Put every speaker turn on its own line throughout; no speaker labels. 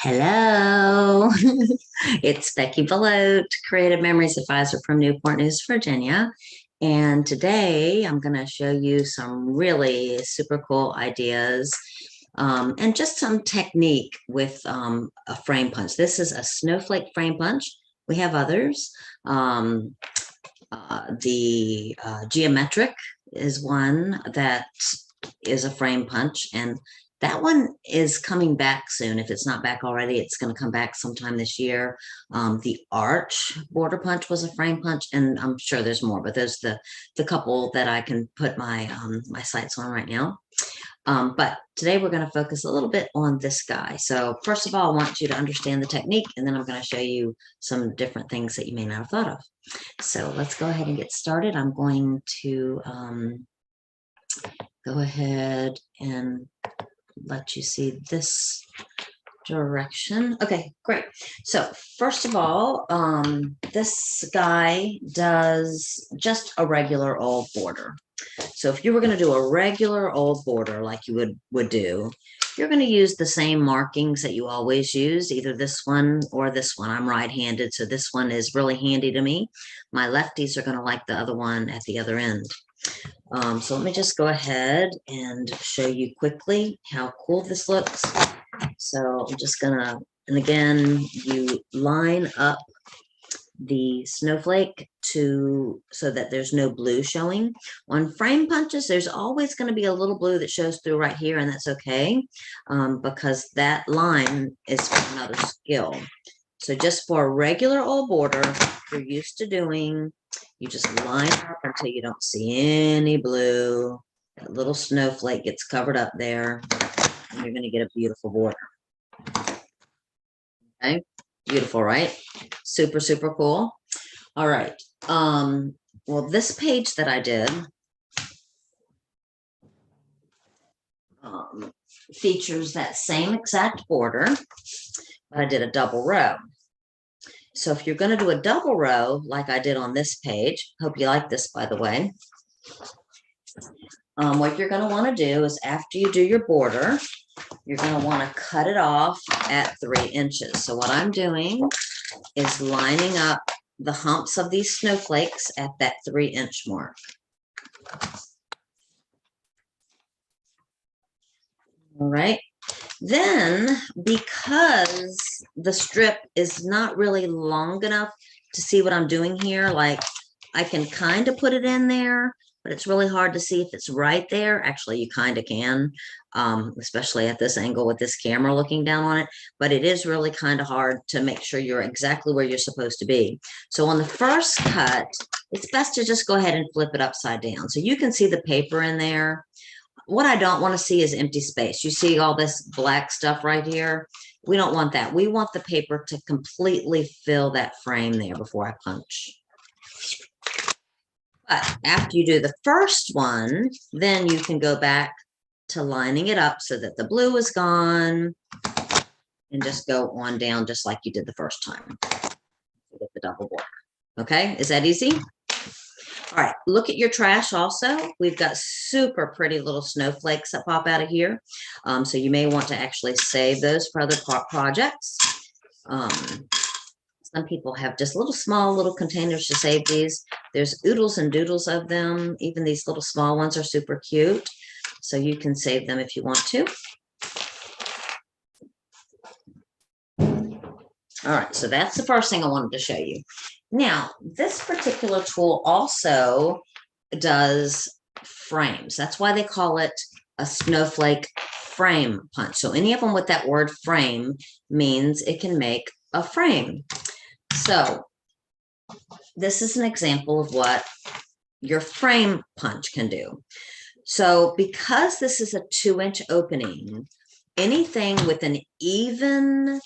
Hello, it's Becky Belote, Creative Memories Advisor from Newport News, Virginia. And today I'm going to show you some really super cool ideas and just some technique with a frame punch. This is a snowflake frame punch. We have others. The geometric is one that is a frame punch, and that one is coming back soon. If it's not back already, it's going to come back sometime this year. The arch border punch was a frame punch, and I'm sure there's more, but there's the couple that I can put my sights on right now. But today we're going to focus a little bit on this guy. So first of all, I want you to understand the technique, and then I'm going to show you some different things that you may not have thought of. So let's go ahead and get started. I'm going to go ahead and let you see this direction. Okay, great. So first of all, this guy does just a regular old border. So if you were going to do a regular old border like you would do, you're going to use the same markings that you always use, either this one or this one. I'm right-handed, so this one is really handy to me. My lefties are going to like the other one at the other end. So let me just go ahead and show you quickly how cool this looks. So I'm just gonna, and again, you line up the snowflake so that there's no blue showing. On frame punches, there's always going to be a little blue that shows through right here, and that's okay, because that line is for another skill. So just for a regular old border, you're used to doing, you just line up until you don't see any blue. That little snowflake gets covered up there, and you're going to get a beautiful border. Okay, beautiful, right? Super, super cool. All right. Well, this page that I did features that same exact border, but I did a double row. So if you're going to do a double row like I did on this page, hope you like this, by the way. What you're going to want to do is after you do your border, you're going to want to cut it off at 3 inches. So what I'm doing is lining up the humps of these snowflakes at that 3-inch mark. All right. Then, because the strip is not really long enough to see what I'm doing here, like I can kind of put it in there, but it's really hard to see if it's right there. Actually, you kind of can, especially at this angle with this camera looking down on it, but it is really kind of hard to make sure you're exactly where you're supposed to be. So on the first cut, it's best to just go ahead and flip it upside down. So you can see the paper in there. What I don't want to see is empty space. You see all this black stuff right here? We don't want that. We want the paper to completely fill that frame there before I punch. But after you do the first one, then you can go back to lining it up so that the blue is gone and just go on down just like you did the first time. Get the double border. Okay, is that easy? All right, look at your trash also. We've got super pretty little snowflakes that pop out of here. So you may want to actually save those for other projects. Some people have just little small little containers to save these. There's oodles and doodles of them. Even these little small ones are super cute. So you can save them if you want to. All right, so that's the first thing I wanted to show you. Now, this particular tool also does frames. That's why they call it a snowflake frame punch. So any of them with that word frame means it can make a frame. So this is an example of what your frame punch can do. So because this is a 2-inch opening, anything with an even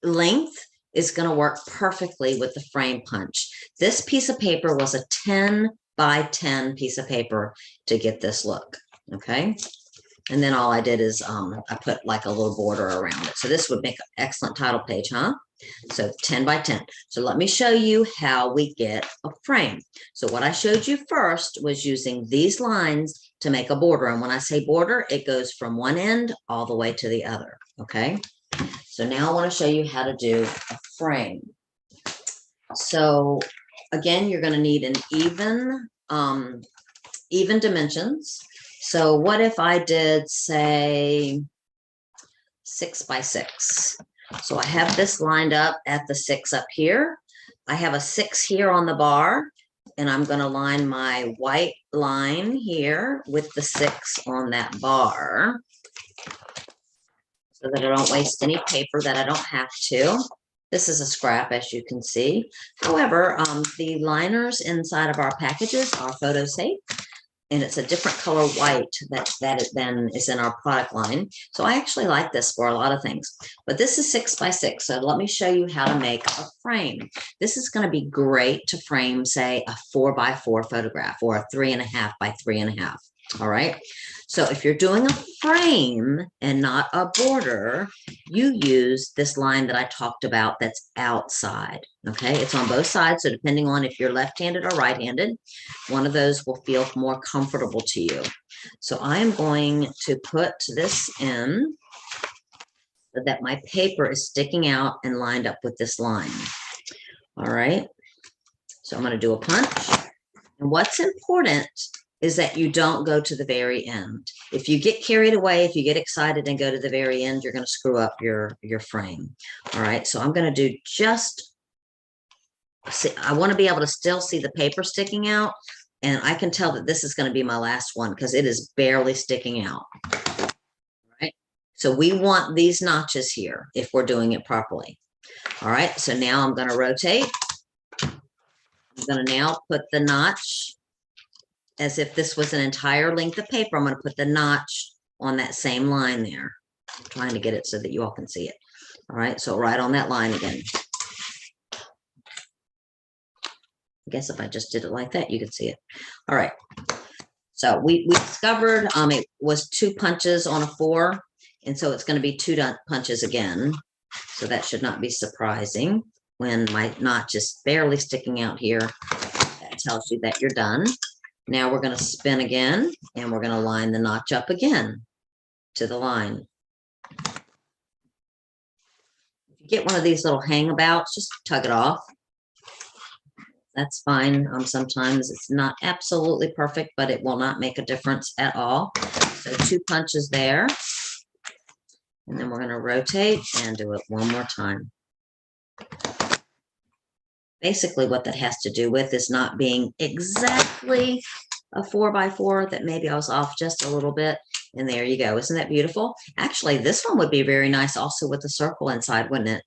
length is going to work perfectly with the frame punch. This piece of paper was a 10 by 10 piece of paper to get this look. Okay. And then all I did is I put like a little border around it. So this would make an excellent title page, huh? So 10 by 10. So let me show you how we get a frame. So what I showed you first was using these lines to make a border. And when I say border, it goes from one end all the way to the other. Okay. So now I want to show you how to do a frame. So again, you're going to need an even dimensions. So what if I did, say, 6 by 6? So I have this lined up at the 6 up here. I have a 6 here on the bar, and I'm going to line my white line here with the 6 on that bar so that I don't waste any paper that I don't have to. This is a scrap, as you can see. However, the liners inside of our packages are photo safe, and it's a different color white that it then is in our product line. So I actually like this for a lot of things, but this is 6 by 6. So let me show you how to make a frame. This is going to be great to frame, say, a 4 by 4 photograph or a 3.5 by 3.5. All right. So if you're doing a frame and not a border, you use this line that I talked about that's outside. Okay. It's on both sides. So depending on if you're left-handed or right-handed, one of those will feel more comfortable to you. So I am going to put this in so that my paper is sticking out and lined up with this line. All right. So I'm going to do a punch. And what's important is that you don't go to the very end. If you get carried away, if you get excited and go to the very end, you're going to screw up your frame. All right. So I'm going to do just, see, I want to be able to still see the paper sticking out. And I can tell that this is going to be my last one because it is barely sticking out. All right. So we want these notches here if we're doing it properly. All right. So now I'm going to rotate. I'm going to now put the notch as if this was an entire length of paper. I'm going to put the notch on that same line there. I'm trying to get it so that you all can see it. All right, so right on that line again. I guess if I just did it like that, you could see it. All right. So we discovered it was 2 punches on a 4, and so it's going to be 2 punches again. So that should not be surprising when my notch is barely sticking out here. That tells you that you're done. Now we're going to spin again, and we're going to line the notch up again to the line. If you get one of these little hangabouts, just tug it off. That's fine. Sometimes it's not absolutely perfect, but it will not make a difference at all. So 2 punches there. And then we're going to rotate and do it one more time. Basically, what that has to do with is not being exactly a 4 by 4, that maybe I was off just a little bit. And there you go. Isn't that beautiful? Actually, this one would be very nice also with a circle inside, wouldn't it?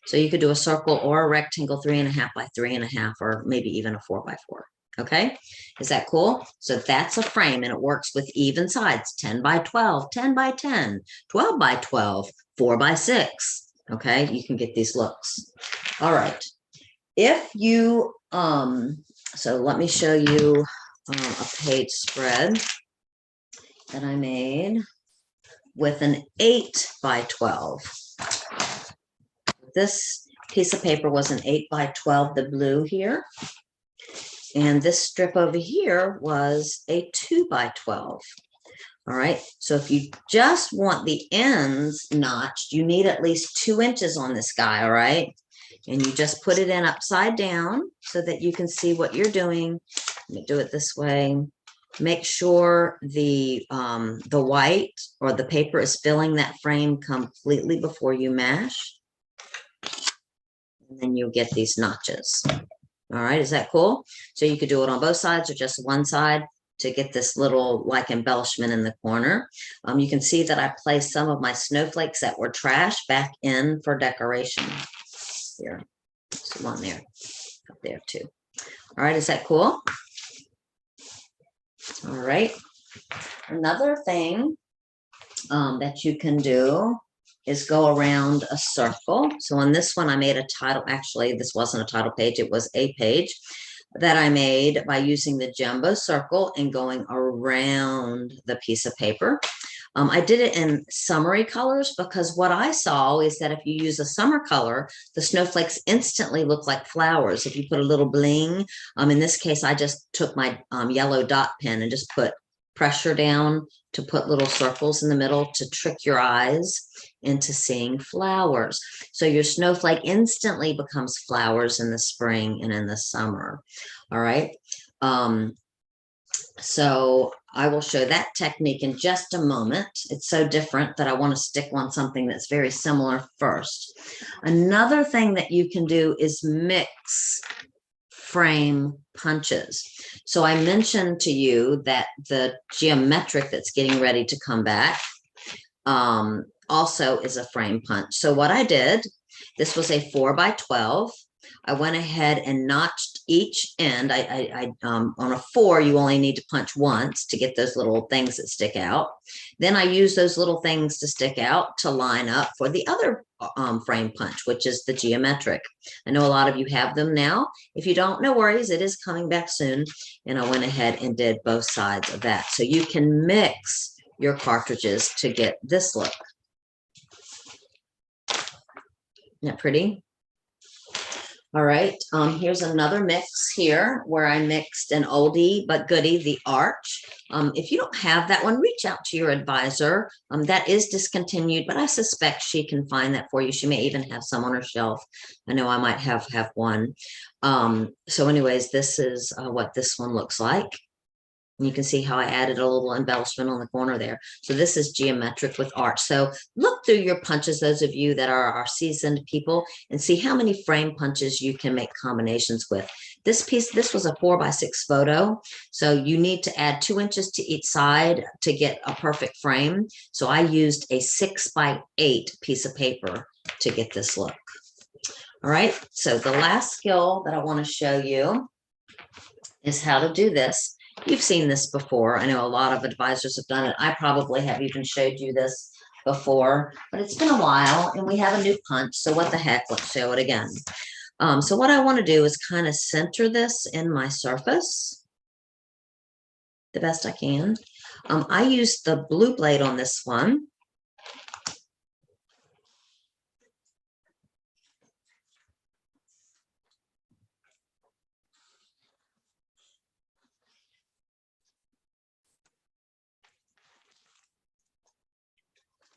So you could do a circle or a rectangle 3.5 by 3.5, or maybe even a 4 by 4. Okay. Is that cool? So that's a frame, and it works with even sides, 10 by 12, 10 by 10, 12 by 12, 4 by 6. Okay. You can get these looks. All right. If you, so let me show you a page spread that I made with an 8 by 12. This piece of paper was an 8 by 12, the blue here. And this strip over here was a 2 by 12. All right. So if you just want the ends notched, you need at least 2 inches on this guy. All right. And you just put it in upside down so that you can see what you're doing. Let me do it this way. Make sure the white or the paper is filling that frame completely before you mash. And then you'll get these notches. All right, is that cool? So you could do it on both sides or just one side to get this little like embellishment in the corner. You can see that I placed some of my snowflakes that were trash back in for decoration. Here, there's one there, up there too. All right, is that cool? All right. Another thing that you can do is go around a circle. So on this one, I made a title. Actually, this wasn't a title page. It was a page that I made by using the jumbo circle and going around the piece of paper. I did it in summery colors because what I saw is that if you use a summer color, the snowflakes instantly look like flowers. If you put a little bling, in this case, I just took my yellow dot pen and just put pressure down to put little circles in the middle to trick your eyes into seeing flowers. So your snowflake instantly becomes flowers in the spring and in the summer. All right. So I will show that technique in just a moment. It's so different that I want to stick on something that's very similar first. Another thing that you can do is mix frame punches. So I mentioned to you that the geometric that's getting ready to come back also is a frame punch. So what I did, this was a 4x12. I went ahead and notched each end. On a 4, you only need to punch once to get those little things that stick out. Then I use those little things to stick out to line up for the other frame punch, which is the geometric. I know a lot of you have them now. If you don't, no worries. It is coming back soon. And I went ahead and did both sides of that. So you can mix your cartridges to get this look. Isn't that pretty? All right, here's another mix here where I mixed an oldie but goodie, the Arch. If you don't have that one, reach out to your advisor. That is discontinued, but I suspect she can find that for you. She may even have some on her shelf. I know I might have one. So anyways, this is what this one looks like. You can see how I added a little embellishment on the corner there. So this is geometric with Arch. So look through your punches, those of you that are seasoned people, and see how many frame punches you can make combinations with. This piece, this was a 4x6 photo. So you need to add 2 inches to each side to get a perfect frame. So I used a 6x8 piece of paper to get this look. All right, so the last skill that I want to show you is how to do this. You've seen this before. I know a lot of advisors have done it. I probably have even showed you this before, but it's been a while and we have a new punch. So what the heck, let's show it again. So what I want to do is kind of center this in my surface the best I can. I used the blue blade on this one.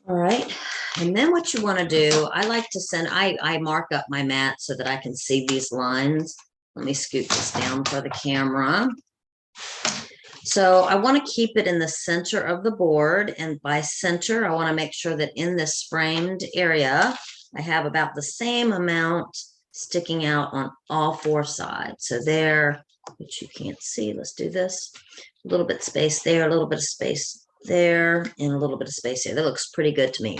All right, and then what you want to do, I like to send, I mark up my mat so that I can see these lines. Let me scoot this down for the camera. So I want to keep it in the center of the board, and by center, I want to make sure that in this framed area, I have about the same amount sticking out on all 4 sides. So there, which you can't see, let's do this. A little bit of space there, a little bit of space there, and a little bit of space here. That looks pretty good to me.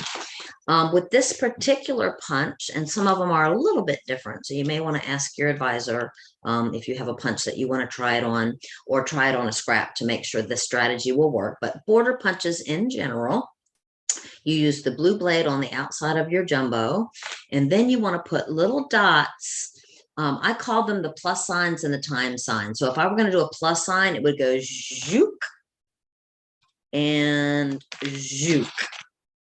With this particular punch, and some of them are a little bit different, so you may want to ask your advisor if you have a punch that you want to try it on, or try it on a scrap to make sure this strategy will work. But border punches in general, you use the blue blade on the outside of your jumbo, and then you want to put little dots. I call them the plus signs and the time sign. So if I were going to do a plus sign, it would go zook and zook.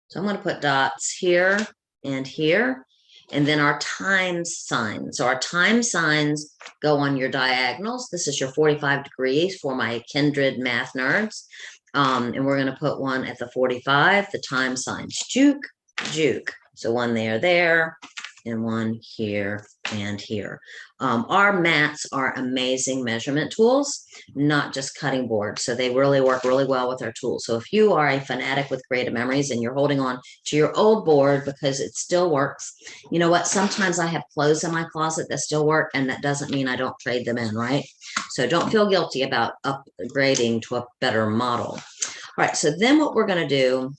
So I'm going to put dots here and here, and then our time signs. So our time signs go on your diagonals. This is your 45 degrees for my kindred math nerds. And we're going to put one at the 45, the time signs, juke, juke. So one there, and one here and here. Our mats are amazing measurement tools, not just cutting boards. So they really work really well with our tools. So if you are a fanatic with Creative Memories and you're holding on to your old board because it still works, you know what? Sometimes I have clothes in my closet that still work, and that doesn't mean I don't trade them in, right? So don't feel guilty about upgrading to a better model. All right, so then what we're going to do,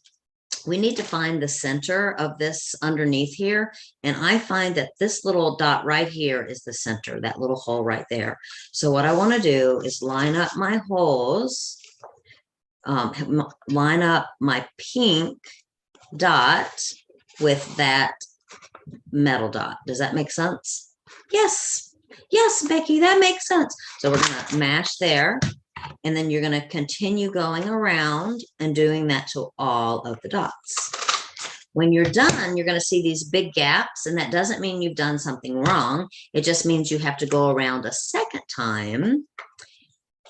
we need to find the center of this underneath here. And I find that this little dot right here is the center, that little hole right there. So what I want to do is line up my holes, line up my pink dot with that metal dot. Does that make sense? Yes. Yes, Becky, that makes sense. So we're going to mash there. And then you're going to continue going around and doing that to all of the dots. When you're done, you're going to see these big gaps, and that doesn't mean you've done something wrong. It just means you have to go around a second time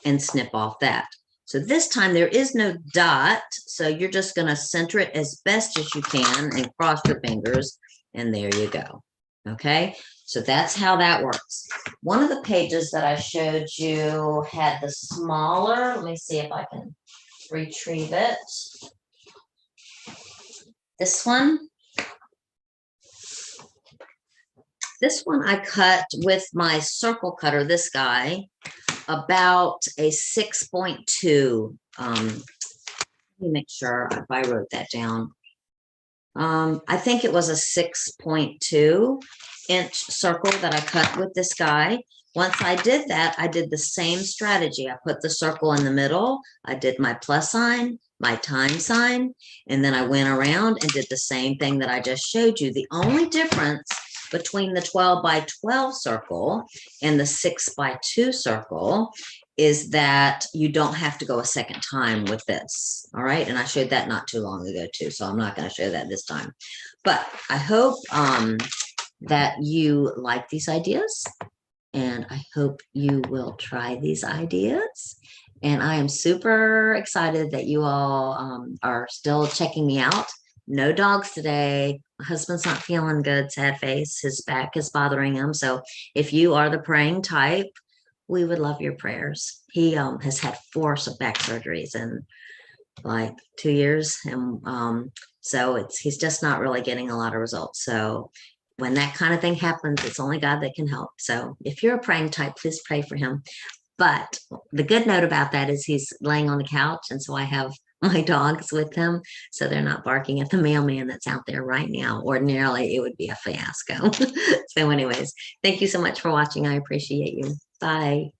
and snip off that. So this time there is no dot. So you're just going to center it as best as you can and cross your fingers. And there you go. Okay. So that's how that works. One of the pages that I showed you had the smaller. Let me see if I can retrieve it. This one. This one I cut with my circle cutter, this guy, about a 6.2. Let me make sure if I wrote that down. I think it was a 6.2-inch circle that I cut with this guy. Once I did that, I did the same strategy. I put the circle in the middle. I did my plus sign, my time sign, and then I went around and did the same thing that I just showed you. The only difference between the 12 by 12 circle and the 6 by 2 circle is that you don't have to go a second time with this. All right. And I showed that not too long ago too. So I'm not going to show that this time, but I hope that you like these ideas, and I hope you will try these ideas. And I am super excited that you all are still checking me out. No dogs today. My husband's not feeling good, sad face. His back is bothering him. So if you are the praying type, we would love your prayers. He has had 4 back surgeries in like 2 years. And so he's just not really getting a lot of results. So when that kind of thing happens, it's only God that can help. So if you're a praying type, please pray for him. But the good note about that is he's laying on the couch. And so I have my dogs with him, so they're not barking at the mailman that's out there right now. Ordinarily, it would be a fiasco. So anyways, thank you so much for watching. I appreciate you. Bye.